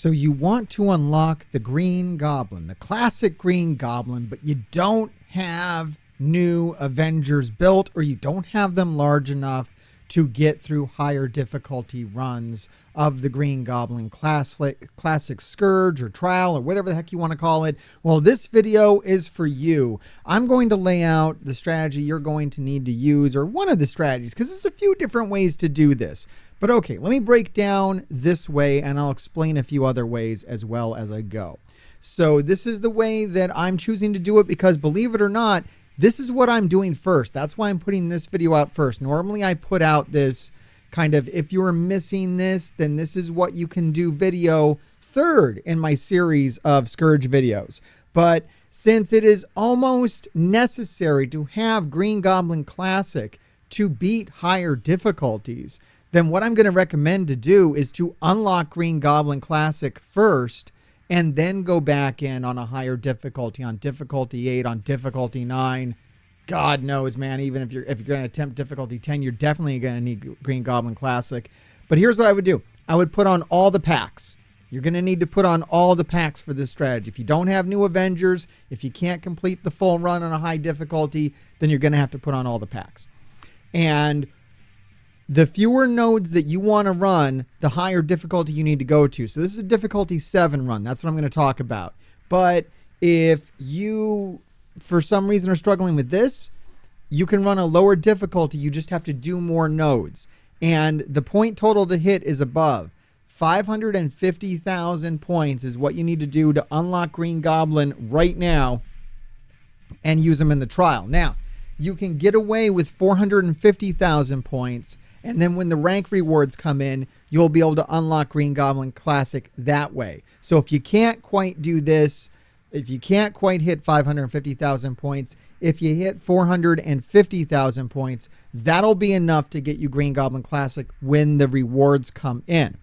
So you want to unlock the Green Goblin, the classic Green Goblin, but you don't have new Avengers built, or you don't have them large enough to get through higher difficulty runs of the Green Goblin classic Scourge or Trial or whatever the heck you want to call it. Well, this video is for you. I'm going to lay out the strategy you're going to need to use, or one of the strategies, because there's a few different ways to do this. But okay, let me break down this way and I'll explain a few other ways as well as I go. So this is the way that I'm choosing to do it because, believe it or not, this is what I'm doing first. That's why I'm putting this video out first. Normally I put out this kind of, if you're missing this, then this is what you can do video third in my series of Scourge videos. But since it is almost necessary to have Green Goblin Classic to beat higher difficulties, then what I'm going to recommend to do is to unlock Green Goblin Classic first and then go back in on a higher difficulty, on difficulty 8, on difficulty 9. God knows, man, even if you're going to attempt difficulty 10, you're definitely going to need Green Goblin Classic. But here's what I would do. I would put on all the packs. You're going to need to put on all the packs for this strategy. If you don't have new Avengers, if you can't complete the full run on a high difficulty, then you're going to have to put on all the packs. And the fewer nodes that you want to run, the higher difficulty you need to go to. So this is a difficulty 7 run. That's what I'm going to talk about. But if you, for some reason, are struggling with this, you can run a lower difficulty. You just have to do more nodes. And the point total to hit is above. 550,000 points is what you need to do to unlock Green Goblin right now and use them in the trial. Now, you can get away with 450,000 points. And then when the rank rewards come in, you'll be able to unlock Green Goblin Classic that way. So if you can't quite do this, if you can't quite hit 550,000 points, if you hit 450,000 points, that'll be enough to get you Green Goblin Classic when the rewards come in.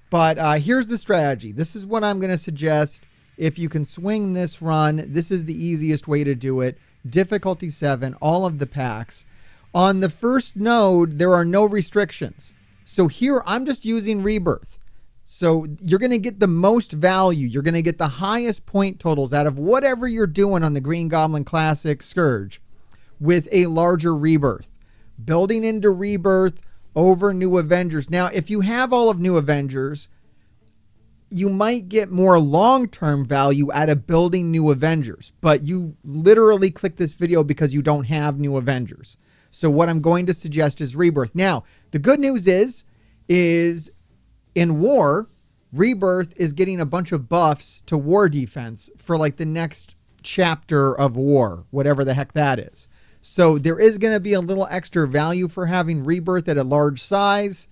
But here's the strategy. This is what I'm going to suggest. If you can swing this run, this is the easiest way to do it. Difficulty 7, all of the packs. On the first node, there are no restrictions. So here, I'm just using Rebirth. So you're going to get the most value. You're going to get the highest point totals out of whatever you're doing on the Green Goblin Classic Scourge with a larger Rebirth. Building into Rebirth over New Avengers. Now, if you have all of New Avengers, you might get more long-term value out of building New Avengers. But you literally click this video because you don't have New Avengers. So what I'm going to suggest is Rebirth. Now, the good news is in War, Rebirth is getting a bunch of buffs to War defense for like the next chapter of War, whatever the heck that is. So there is going to be a little extra value for having Rebirth at a large size.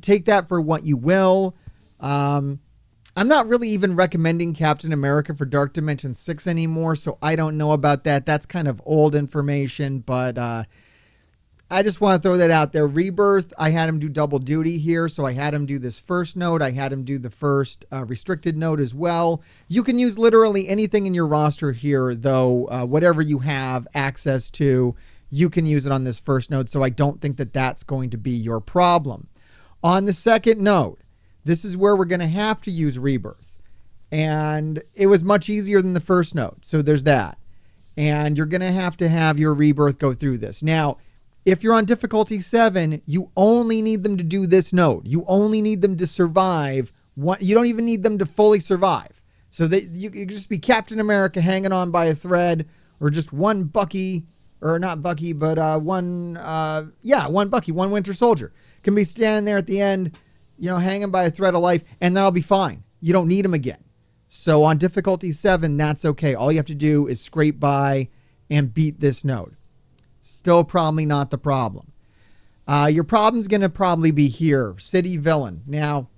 Take that for what you will. I'm not really even recommending Captain America for Dark Dimension 6 anymore, so I don't know about that. That's kind of old information, but I just want to throw that out there. Rebirth, I had him do double duty here. So I had him do this first node. I had him do the first restricted node as well. You can use literally anything in your roster here, though. Whatever you have access to, you can use it on this first node. So I don't think that that's going to be your problem. On the second node, this is where we're going to have to use Rebirth. And it was much easier than the first node. So there's that. And you're going to have your Rebirth go through this. Now, if you're on difficulty 7, you only need them to do this node. You only need them to survive. You don't even need them to fully survive. So that you could just be Captain America hanging on by a thread, or just one Bucky, or not Bucky, but one Bucky, one Winter Soldier can be standing there at the end, hanging by a thread of life, and that'll be fine. You don't need them again. So on difficulty 7, that's okay. All you have to do is scrape by and beat this node. Still probably not the problem. Your problem's going to probably be here. City Villain. Now,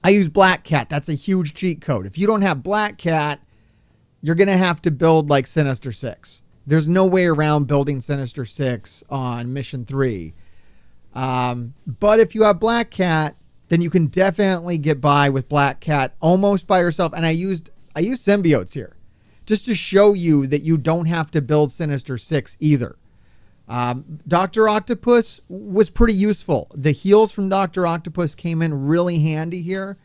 I use Black Cat. That's a huge cheat code. If you don't have Black Cat, you're going to have to build like Sinister 6. There's no way around building Sinister 6 on Mission 3. But if you have Black Cat, then you can definitely get by with Black Cat almost by yourself. And I used symbiotes here just to show you that you don't have to build Sinister 6 either. Dr. Octopus was pretty useful. The heals from Dr. Octopus came in really handy here.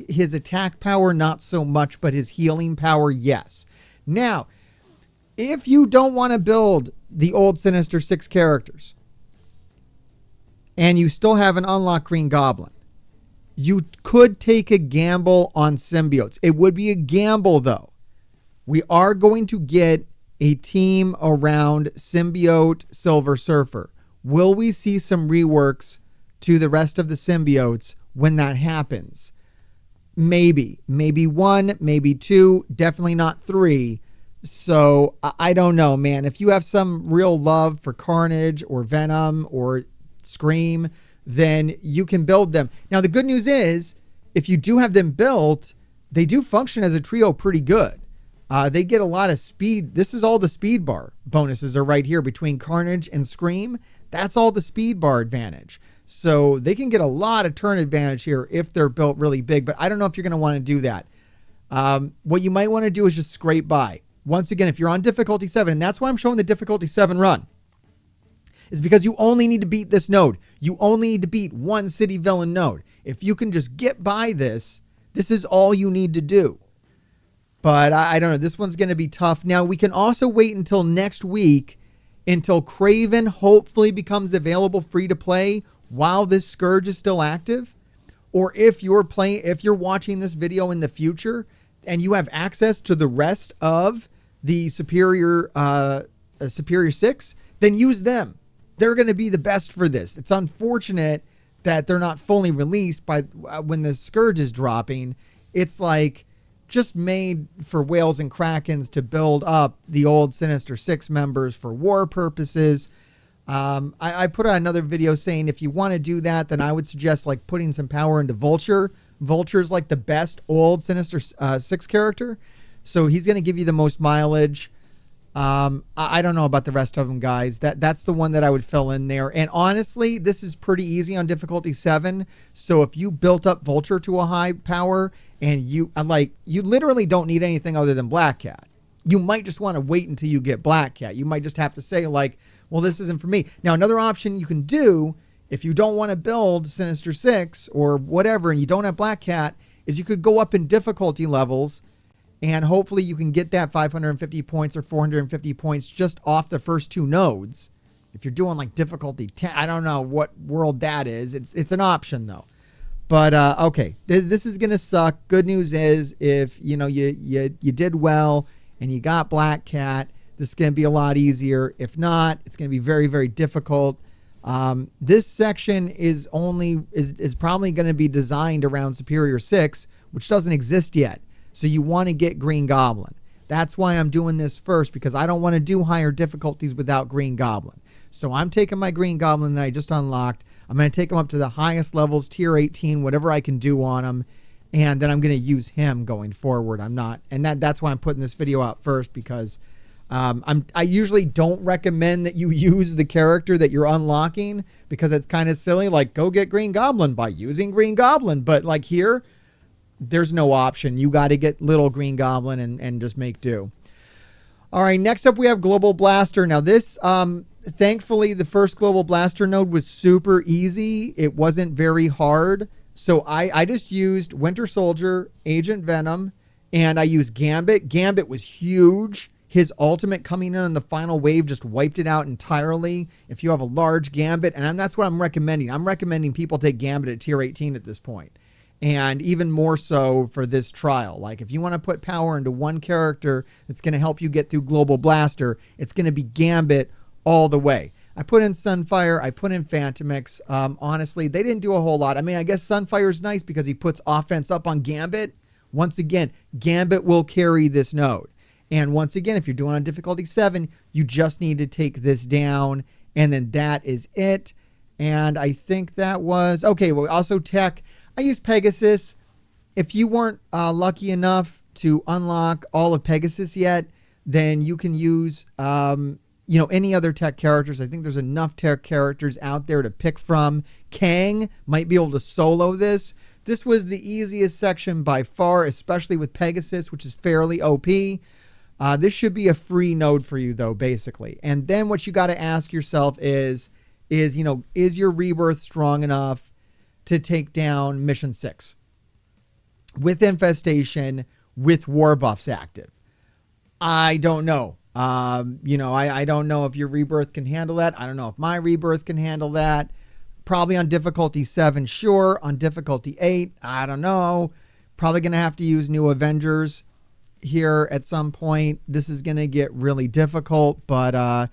His attack power, not so much, but his healing power, yes. Now, if you don't want to build the old Sinister Six characters and you still haven't unlocked Green Goblin, you could take a gamble on symbiotes. It would be a gamble, though. We are going to get a team around symbiote Silver Surfer. Will we see some reworks to the rest of the symbiotes when that happens? Maybe. Maybe 1, maybe 2, definitely not 3. So I don't know, man. If you have some real love for Carnage or Venom or Scream, then you can build them. Now, the good news is, if you do have them built, they do function as a trio pretty good. They get a lot of speed. This is all the speed bar bonuses are right here between Carnage and Scream. That's all the speed bar advantage. So they can get a lot of turn advantage here if they're built really big, but I don't know if you're going to want to do that. What you might want to do is just scrape by. Once again, if you're on difficulty 7, and that's why I'm showing the difficulty 7 run, is because you only need to beat this node. You only need to beat one city villain node. If you can just get by this, this is all you need to do. But I don't know. This one's going to be tough. Now, we can also wait until next week until Craven hopefully becomes available free to play while this Scourge is still active. Or if you're watching this video in the future and you have access to the rest of the Superior 6, then use them. They're going to be the best for this. It's unfortunate that they're not fully released by when the Scourge is dropping. It's like just made for whales and krakens to build up the old Sinister Six members for war purposes. I put out another video saying if you want to do that, then I would suggest like putting some power into Vulture. Vulture's like the best old Sinister Six character, so he's going to give you the most mileage. I don't know about the rest of them, guys. That's the one that I would fill in there. And honestly, this is pretty easy on difficulty 7. So if you built up Vulture to a high power and you literally don't need anything other than Black Cat. You might just want to wait until you get Black Cat. You might just have to say like, well, this isn't for me. Now, another option you can do if you don't want to build Sinister Six or whatever, and you don't have Black Cat, is you could go up in difficulty levels. And hopefully you can get that 550 points or 450 points just off the first 2 nodes. If you're doing like difficulty 10, I don't know what world that is. It's an option though. But okay, this is gonna suck. Good news is if you did well and you got Black Cat, this is gonna be a lot easier. If not, it's gonna be very, very difficult. This section is probably gonna be designed around Superior 6, which doesn't exist yet. So you want to get Green Goblin. That's why I'm doing this first, because I don't want to do higher difficulties without Green Goblin. So I'm taking my Green Goblin that I just unlocked. I'm going to take him up to the highest levels, tier 18, whatever I can do on him. And then I'm going to use him going forward. That's why I'm putting this video out first, because I usually don't recommend that you use the character that you're unlocking, because it's kind of silly. Like, go get Green Goblin by using Green Goblin. But like here, there's no option. You got to get little Green Goblin and just make do. All right, next up we have Global Blaster. Now this, thankfully, the first Global Blaster node was super easy. It wasn't very hard. So I just used Winter Soldier, Agent Venom, and I used Gambit. Gambit was huge. His ultimate coming in on the final wave just wiped it out entirely. If you have a large Gambit, and that's what I'm recommending. I'm recommending people take Gambit at tier 18 at this point. And even more so for this trial. Like if you want to put power into one character that's going to help you get through Global Blaster, it's going to be Gambit all the way. I put in Sunfire. I put in Phantomix. Honestly, they didn't do a whole lot. I mean, I guess Sunfire's nice because he puts offense up on Gambit. Once again, Gambit will carry this node. And once again, if you're doing on difficulty 7, you just need to take this down. And then that is it. And I think that was... Okay, well, also tech... I used Pegasus. If you weren't lucky enough to unlock all of Pegasus yet, then you can use any other tech characters. I think there's enough tech characters out there to pick from. Kang might be able to solo this. This was the easiest section by far, especially with Pegasus, which is fairly OP. This should be a free node for you, though, basically. And then what you got to ask yourself is your Rebirth strong enough to take down Mission 6? with infestation with war buffs active. I don't know. I don't know if your Rebirth can handle that. I don't know if my Rebirth can handle that. Probably on difficulty 7, sure. On difficulty 8, I don't know. Probably going to have to use New Avengers here at some point. This is going to get really difficult, but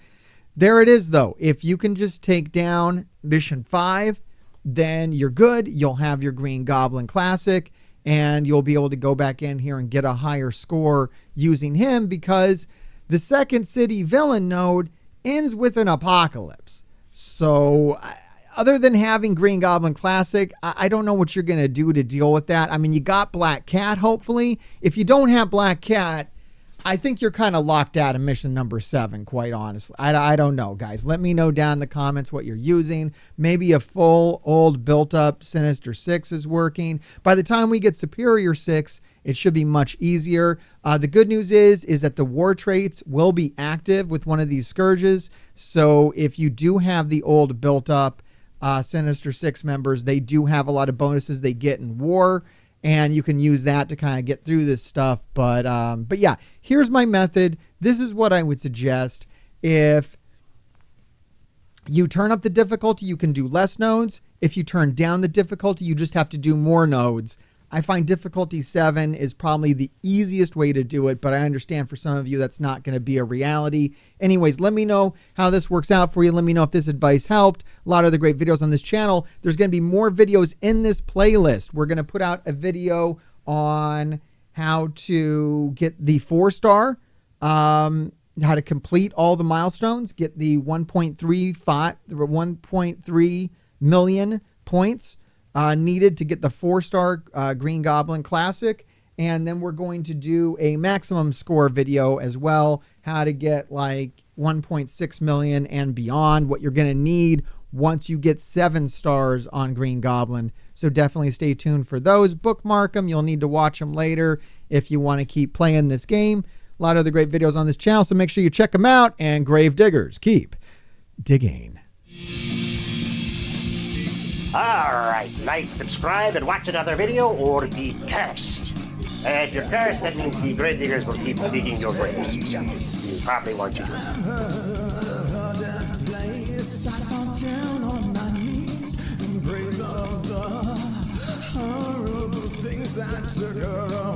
there it is, though. If you can just take down Mission 5, then you're good. You'll have your Green Goblin Classic, and you'll be able to go back in here and get a higher score using him, because the second city villain node ends with an apocalypse. So other than having Green Goblin Classic, I don't know what you're going to do to deal with that. I mean, you got Black Cat, hopefully. If you don't have Black Cat, I think you're kind of locked out of mission number 7, quite honestly. I don't know, guys. Let me know down in the comments what you're using. Maybe a full, old, built-up Sinister 6 is working. By the time we get Superior 6, it should be much easier. The good news is that the war traits will be active with one of these Scourges. So if you do have the old, built-up Sinister 6 members, they do have a lot of bonuses they get in war, and you can use that to kind of get through this stuff. But yeah, here's my method. This is what I would suggest. If you turn up the difficulty, you can do less nodes. If you turn down the difficulty, you just have to do more nodes. I find difficulty 7 is probably the easiest way to do it, but I understand for some of you that's not going to be a reality. Anyways, let me know how this works out for you. Let me know if this advice helped. A lot of other great videos on this channel. There's going to be more videos in this playlist. We're going to put out a video on how to get the 4-star, how to complete all the milestones, get the 1.3 million points needed to get the 4-star Green Goblin Classic. And then we're going to do a maximum score video as well, how to get like 1.6 million and beyond, what you're going to need once you get 7 stars on Green Goblin. So definitely stay tuned for those. Bookmark them. You'll need to watch them later if you want to keep playing this game. A lot of other great videos on this channel, so make sure you check them out. And Grave Diggers, keep digging. Alright, like, subscribe, and watch another video, or be cursed. If you're cursed, that means the grave diggers will keep digging your graves. So, you probably want to. I fall down on my knees in praise of the horrible things that took her away.